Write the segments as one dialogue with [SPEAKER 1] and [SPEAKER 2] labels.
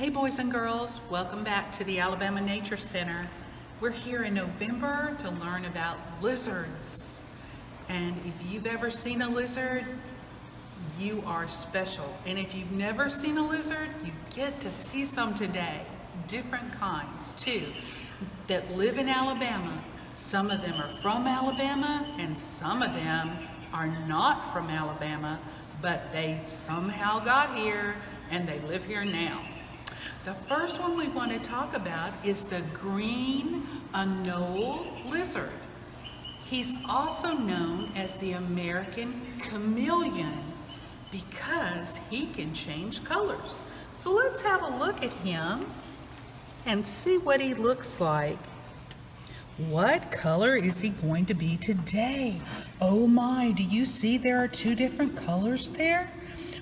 [SPEAKER 1] Hey boys and girls, welcome back to the Alabama Nature Center. We're here in November to learn about lizards. And if you've ever seen a lizard, you are special. And if you've never seen a lizard, you get to see some today. Different kinds too, that live in Alabama. Some of them are from Alabama and some of them are not from Alabama, but they somehow got here and they live here now. The first one we want to talk about is the green anole lizard. He's also known as the American chameleon because he can change colors. So let's have a look at him and see what he looks like. What color is he going to be today? Oh my, do you see there are two different colors there?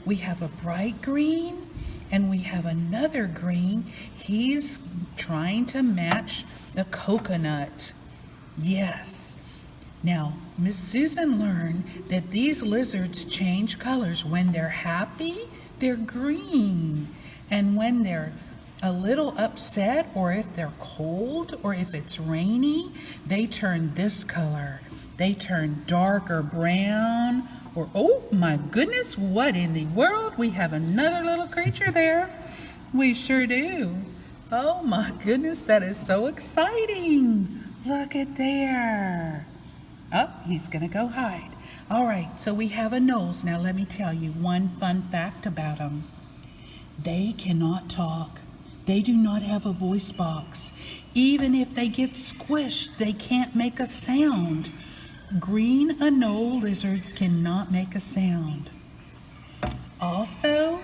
[SPEAKER 1] We have a bright green and we have another green. He's trying to match the coconut. Yes. Now, Miss Susan learned that these lizards change colors. When they're happy, they're green. And when they're a little upset, or if they're cold, or if it's rainy, they turn this color. They turn darker brown, or oh my goodness, what in the world? We have another little creature there. We sure do. Oh my goodness, that is so exciting. Look at there. Oh, he's gonna go hide. All right, so we have anoles. Now let me tell you one fun fact about them. They cannot talk. They do not have a voice box. Even if they get squished, they can't make a sound. Green anole lizards cannot make a sound. Also,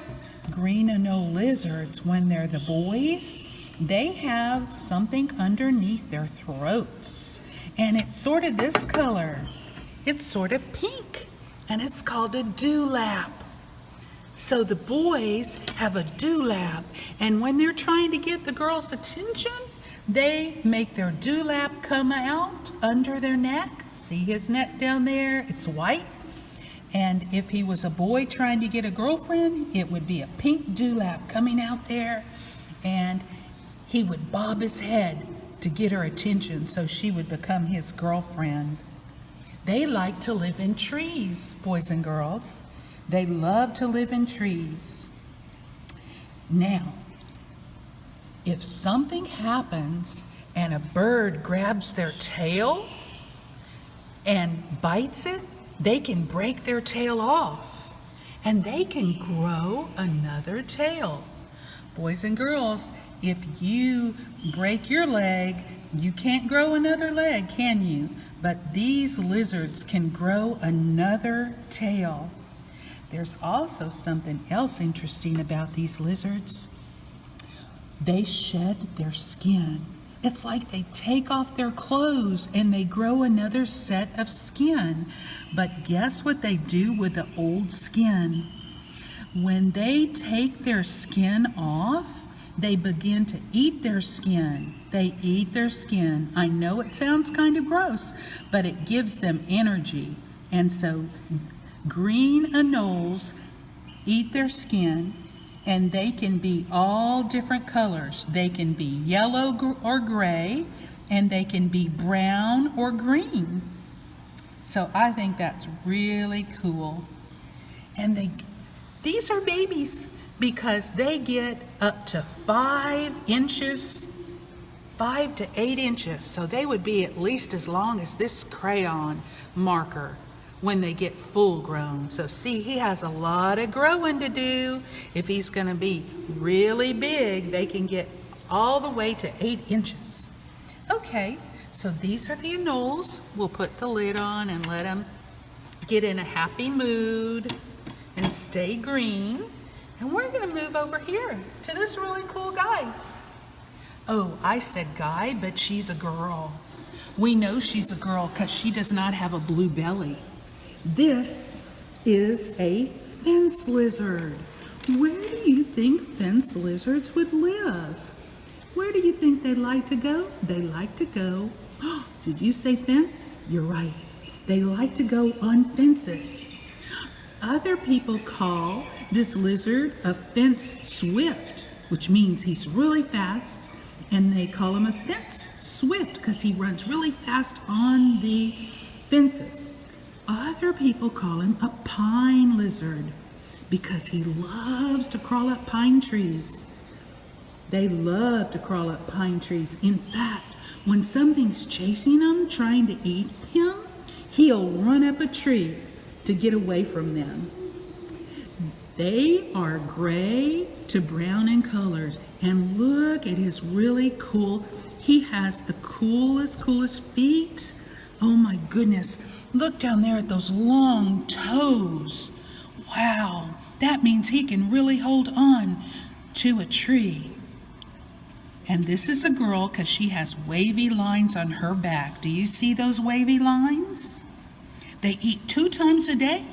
[SPEAKER 1] green anole lizards, when they're the boys, they have something underneath their throats. And it's sort of this color. It's sort of pink, and it's called a dewlap. So the boys have a dewlap, and when they're trying to get the girls' attention, they make their dewlap come out under their neck. See his neck down there? It's white. And if he was a boy trying to get a girlfriend, it would be a pink dewlap coming out there, and he would bob his head to get her attention so she would become his girlfriend. They like to live in trees, boys and girls. They love to live in trees. Now, if something happens and a bird grabs their tail and bites it, they can break their tail off and they can grow another tail. Boys and girls, if you break your leg, you can't grow another leg, can you? But these lizards can grow another tail. There's also something else interesting about these lizards. They shed their skin. It's like they take off their clothes and they grow another set of skin. But guess what they do with the old skin? When they take their skin off, they begin to eat their skin. They eat their skin. I know it sounds kind of gross, but it gives them energy. And so green anoles eat their skin, and they can be all different colors. They can be yellow or gray, and they can be brown or green. So I think that's really cool. And these are babies because they get up to 5 inches, 5 to 8 inches. So they would be at least as long as this crayon marker when they get full grown. So see, he has a lot of growing to do. If he's gonna be really big, they can get all the way to 8 inches. Okay, so these are the anoles. We'll put the lid on and let them get in a happy mood and stay green. And we're gonna move over here to this really cool guy. Oh, I said guy, but she's a girl. We know she's a girl because she does not have a blue belly. This is a fence lizard. Where do you think fence lizards would live? Where do you think they like to go? They like to go, did you say fence? You're right. They like to go on fences. Other people call this lizard a fence swift. which means he's really fast, and they call him a fence swift because he runs really fast on the fences. Other people call him a pine lizard because he loves to crawl up pine trees. They love to crawl up pine trees. In fact, when something's chasing him, trying to eat him, he'll run up a tree to get away from them. They are gray to brown in colors. And look at his really cool, he has the coolest feet. Oh my goodness, look down there at those long toes. Wow, that means he can really hold on to a tree. And this is a girl because she has wavy lines on her back. Do you see those wavy lines? They eat 2 times a day,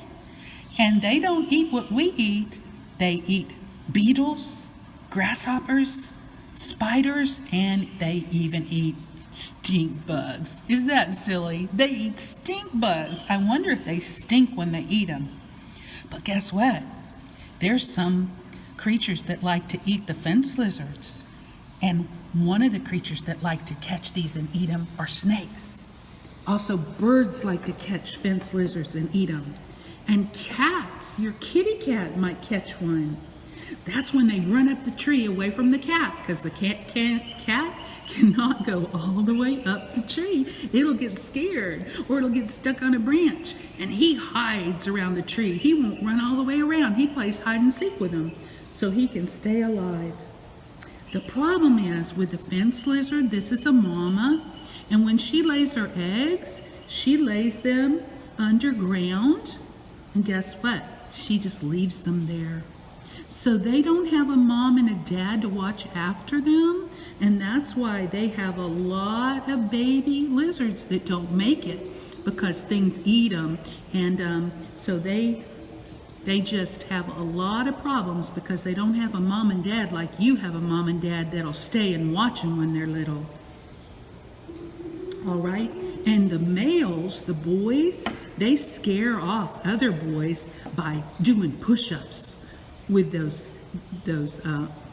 [SPEAKER 1] and they don't eat what we eat. They eat beetles, grasshoppers, spiders, and they even eat stink bugs. Is that silly? They eat stink bugs. I wonder if they stink when they eat them. But guess what? There's some creatures that like to eat the fence lizards. And one of the creatures that like to catch these and eat them are snakes. Also, birds like to catch fence lizards and eat them. And cats, your kitty cat might catch one. That's when they run up the tree away from the cat, because the cat cannot go all the way up the tree. It'll get scared, or it'll get stuck on a branch, and he hides around the tree. He won't run all the way around. He plays hide and seek with them so he can stay alive. The problem is with the fence lizard, this is a mama, and when she lays her eggs, she lays them underground, and guess what? She just leaves them there. So they don't have a mom and a dad to watch after them, and that's why they have a lot of baby lizards that don't make it because things eat them, and so they just have a lot of problems because they don't have a mom and dad like you have a mom and dad that'll stay and watch them when they're little. All right, and the males, the boys, they scare off other boys by doing push-ups with those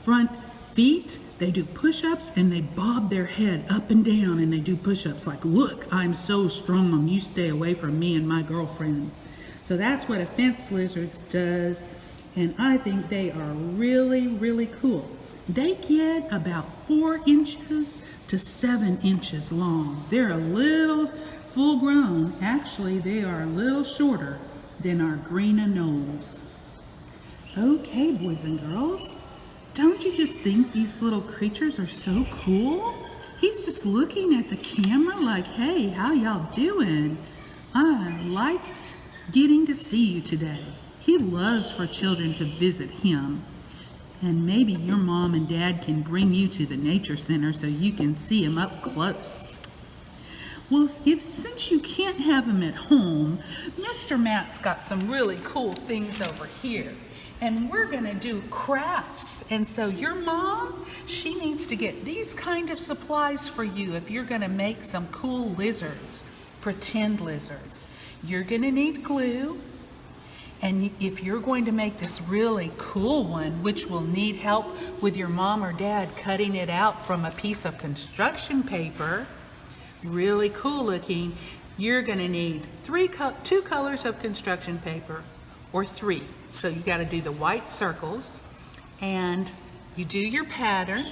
[SPEAKER 1] front feet. They do push-ups and they bob their head up and down and they do push-ups like, look, I'm so strong, you stay away from me and my girlfriend. So that's what a fence lizard does, and I think they are really cool. They get about 4 inches to 7 inches long. They're a little full grown. Actually, they are a little shorter than our green anoles. Okay, boys and girls, don't you just think these little creatures are so cool? He's just looking at the camera like, hey, how y'all doing? I like getting to see you today. He loves for children to visit him. And maybe your mom and dad can bring you to the nature center so you can see him up close. Well, since you can't have him at home, Mr. Matt's got some really cool things over here. And we're gonna do crafts. And so your mom, she needs to get these kind of supplies for you if you're gonna make some cool lizards, pretend lizards. You're gonna need glue. And if you're going to make this really cool one, which will need help with your mom or dad cutting it out from a piece of construction paper, really cool looking, you're gonna need 2 colors of construction paper, or 3. So you gotta do the white circles, and you do your pattern,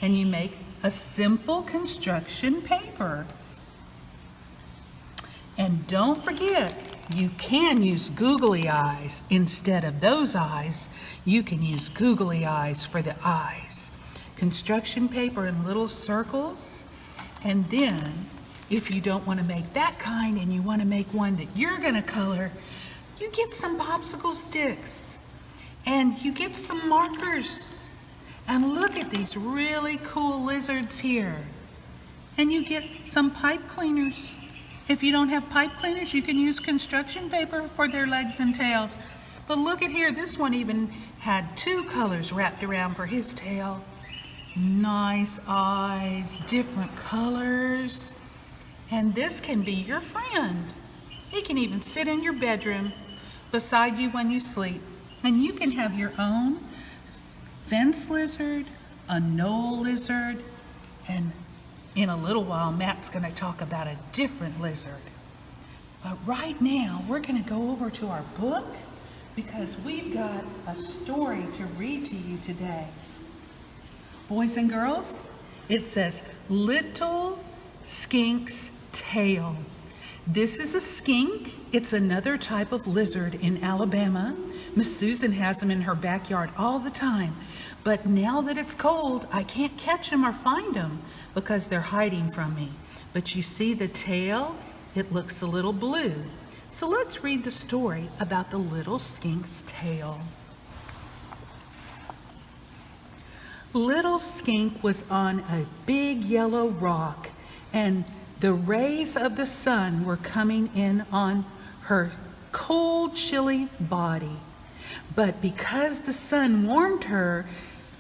[SPEAKER 1] and you make a simple construction paper. And don't forget, you can use googly eyes instead of those eyes. You can use googly eyes for the eyes. Construction paper in little circles. And then, if you don't want to make that kind and you want to make one that you're going to color, you get some popsicle sticks and you get some markers. And look at these really cool lizards here. And you get some pipe cleaners. If you don't have pipe cleaners, you can use construction paper for their legs and tails. But look at here, this one even had 2 colors wrapped around for his tail. Nice eyes, different colors. And this can be your friend. He can even sit in your bedroom beside you when you sleep. And you can have your own fence lizard, a knoll lizard, and in a little while, Matt's going to talk about a different lizard. But right now, we're going to go over to our book because we've got a story to read to you today. Boys and girls, it says, Little Skink's Tale. This is a skink. It's another type of lizard in Alabama. Miss Susan has them in her backyard all the time. But now that it's cold, I can't catch them or find them because they're hiding from me. But you see the tail? It looks a little blue. So let's read the story about the little skink's tail. Little Skink was on a big yellow rock, and the rays of the sun were coming in on her cold, chilly body. But because the sun warmed her,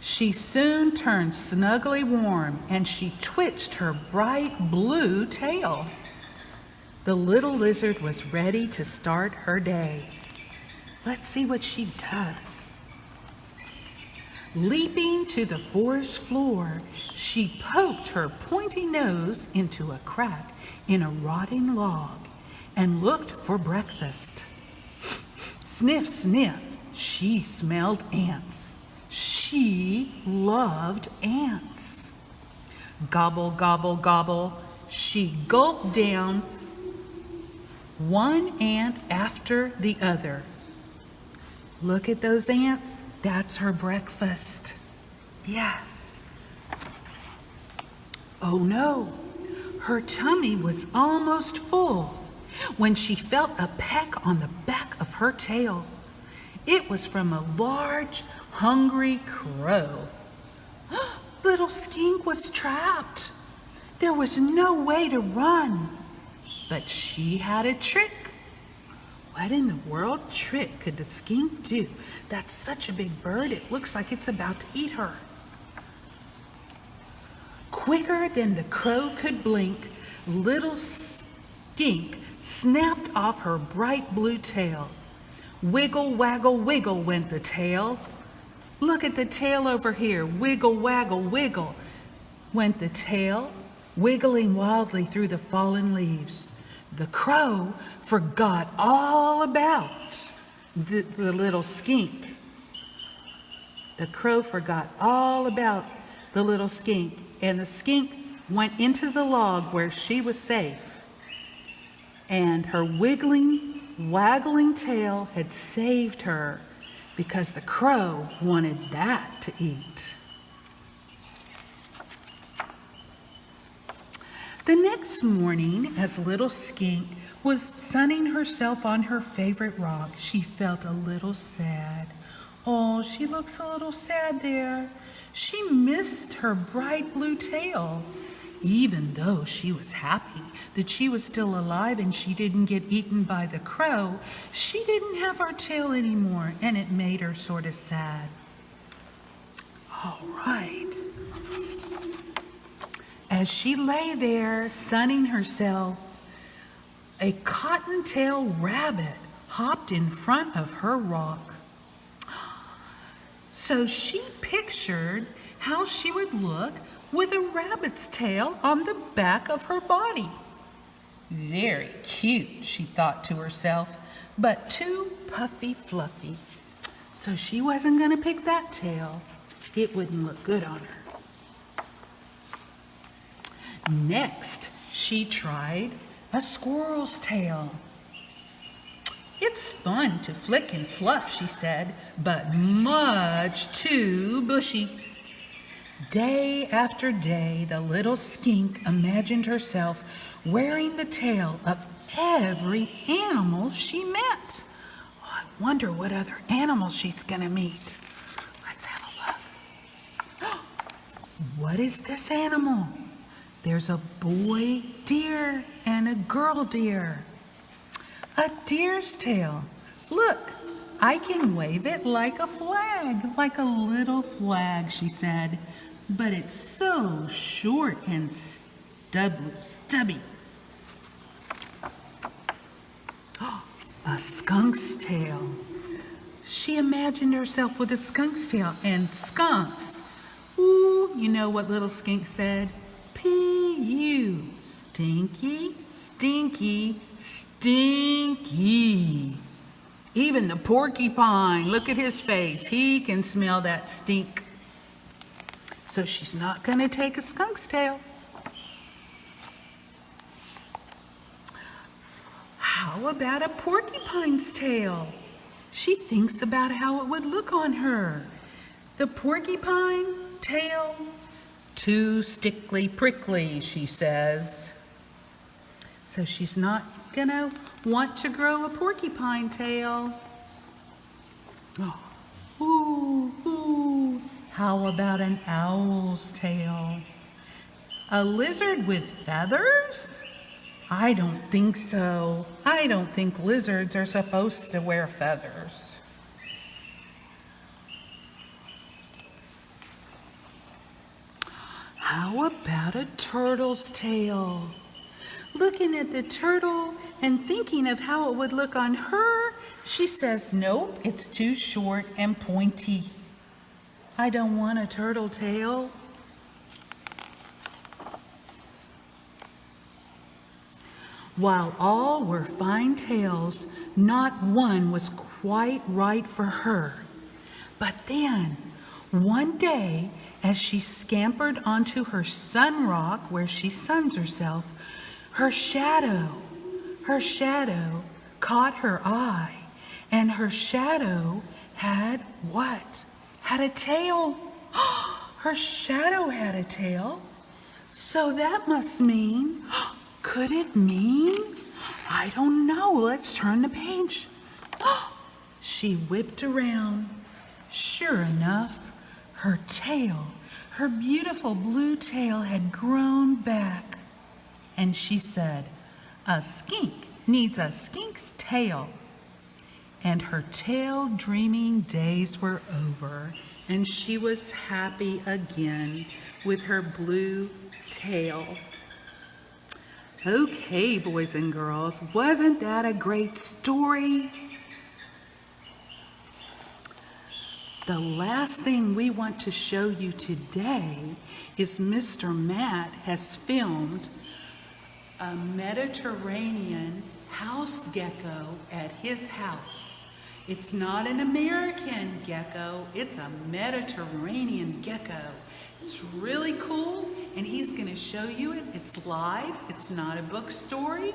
[SPEAKER 1] she soon turned snugly warm, and she twitched her bright blue tail. The little lizard was ready to start her day. Let's see what she does. Leaping to the forest floor, she poked her pointy nose into a crack in a rotting log and looked for breakfast. Sniff, sniff, she smelled ants. She loved ants. Gobble, gobble, gobble, she gulped down one ant after the other. Look at those ants. That's her breakfast. Yes. Oh no, her tummy was almost full when she felt a peck on the back of her tail. It was from a large, hungry crow. Little Skink was trapped. There was no way to run, but she had a trick. What in the world trick could the skink do? That's such a big bird, it looks like it's about to eat her. Quicker than the crow could blink, little Skink snapped off her bright blue tail. Wiggle, waggle, wiggle went the tail. Look at the tail over here. Wiggle, waggle, wiggle went the tail, wiggling wildly through the fallen leaves. The crow forgot all about the little skink. The crow forgot all about the little skink, and the skink went into the log where she was safe. And her wiggling, waggling tail had saved her because the crow wanted that to eat. The next morning, as little Skink was sunning herself on her favorite rock, she felt a little sad. Oh, she looks a little sad there. She missed her bright blue tail. Even though she was happy that she was still alive and she didn't get eaten by the crow, she didn't have her tail anymore, and it made her sort of sad. All right. As she lay there sunning herself, a cottontail rabbit hopped in front of her rock. So she pictured how she would look with a rabbit's tail on the back of her body. Very cute, she thought to herself, but too puffy fluffy. So she wasn't going to pick that tail. It wouldn't look good on her. Next, she tried a squirrel's tail. It's fun to flick and fluff, she said, but much too bushy. Day after day, the little skink imagined herself wearing the tail of every animal she met. Oh, I wonder what other animals she's gonna meet. Let's have a look. What is this animal? There's a boy deer and a girl deer. A deer's tail. Look, I can wave it like a flag, like a little flag, she said. But it's so short and stubby. A skunk's tail. she imagined herself with a skunk's tail, and skunks. Ooh, you know what little skink said? P-U, stinky, stinky, stinky. Even the porcupine, look at his face. He can smell that stink. So she's not going to take a skunk's tail. How about a porcupine's tail? She thinks about how it would look on her. The porcupine tail, too stickly prickly, she says. So she's not gonna want to grow a porcupine tail. Oh, ooh, ooh. How about an owl's tail? A lizard with feathers? I don't think so. I don't think lizards are supposed to wear feathers. How about a turtle's tail? Looking at the turtle and thinking of how it would look on her, she says, nope, it's too short and pointy. I don't want a turtle tail. While all were fine tails, not one was quite right for her. But then, one day, as she scampered onto her sun rock where she suns herself, her shadow caught her eye, and her shadow had what? Had a tail. Her shadow had a tail. So that must mean, could it mean? I don't know. Let's turn the page. She whipped around. Sure enough, her tail, her beautiful blue tail had grown back. And she said, a skink needs a skink's tail. And her tail dreaming days were over, and she was happy again with her blue tail. Okay, boys and girls, wasn't that a great story? The last thing we want to show you today is Mr. Matt has filmed a Mediterranean house gecko at his house. It's not an American gecko, it's a Mediterranean gecko. It's really cool, and he's going to show you it. It's live, it's not a book story,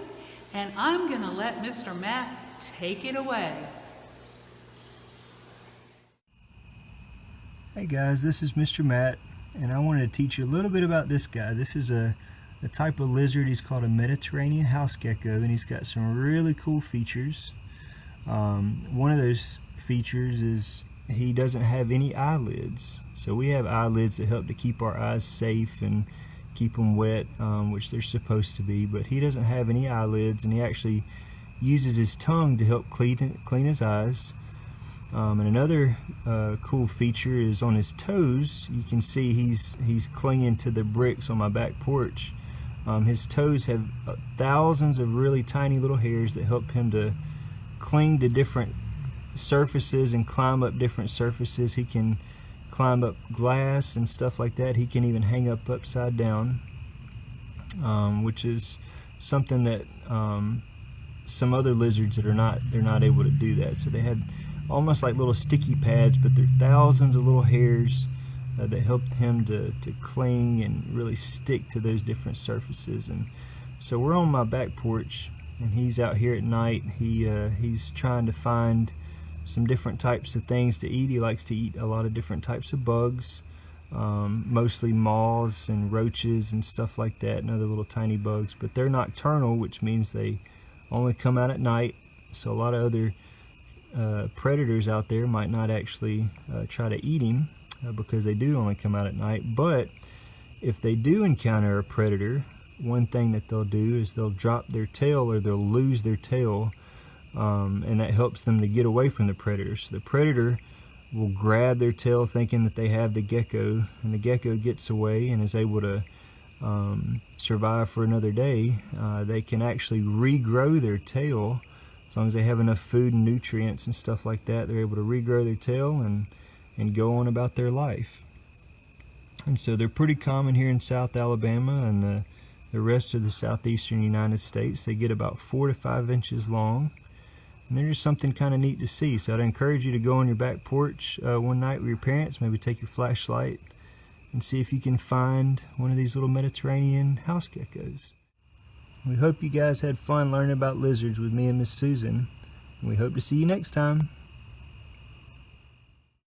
[SPEAKER 1] and I'm going to let Mr. Matt take it away.
[SPEAKER 2] Hey guys, this is Mr. Matt, and I wanted to teach you a little bit about this guy. This is a type of lizard. He's called a Mediterranean house gecko, and he's got some really cool features. One of those features is he doesn't have any eyelids. So we have eyelids that help to keep our eyes safe and keep them wet, which they're supposed to be, but he doesn't have any eyelids, and he actually uses his tongue to help clean his eyes. And another cool feature is on his toes. You can see he's clinging to the bricks on my back porch. His toes have thousands of really tiny little hairs that help him to cling to different surfaces and climb up different surfaces. He can climb up glass and stuff like that. He can even hang up upside down, which is something that some other lizards that they're not able to do that. So they have almost like little sticky pads, but they're thousands of little hairs that help him to cling and really stick to those different surfaces. And so we're on my back porch, and he's out here at night. He's trying to find some different types of things to eat. He likes to eat a lot of different types of bugs, mostly moths and roaches and stuff like that, and other little tiny bugs. But they're nocturnal, which means they only come out at night. So a lot of other predators out there might not actually try to eat him because they do only come out at night. But if they do encounter a predator, one thing that they'll do is they'll drop their tail, or they'll lose their tail, and that helps them to get away from the predator. So the predator will grab their tail thinking that they have the gecko, and the gecko gets away and is able to survive for another day. They can actually regrow their tail As long as they have enough food and nutrients and stuff like that, they're able to regrow their tail and go on about their life. And so they're pretty common here in South Alabama and the rest of the southeastern United States. They get about 4 to 5 inches long. And they're just something kind of neat to see. So I'd encourage you to go on your back porch one night with your parents, maybe take your flashlight and see if you can find one of these little Mediterranean house geckos. We hope you guys had fun learning about lizards with me and Miss Susan. And we hope to see you next time.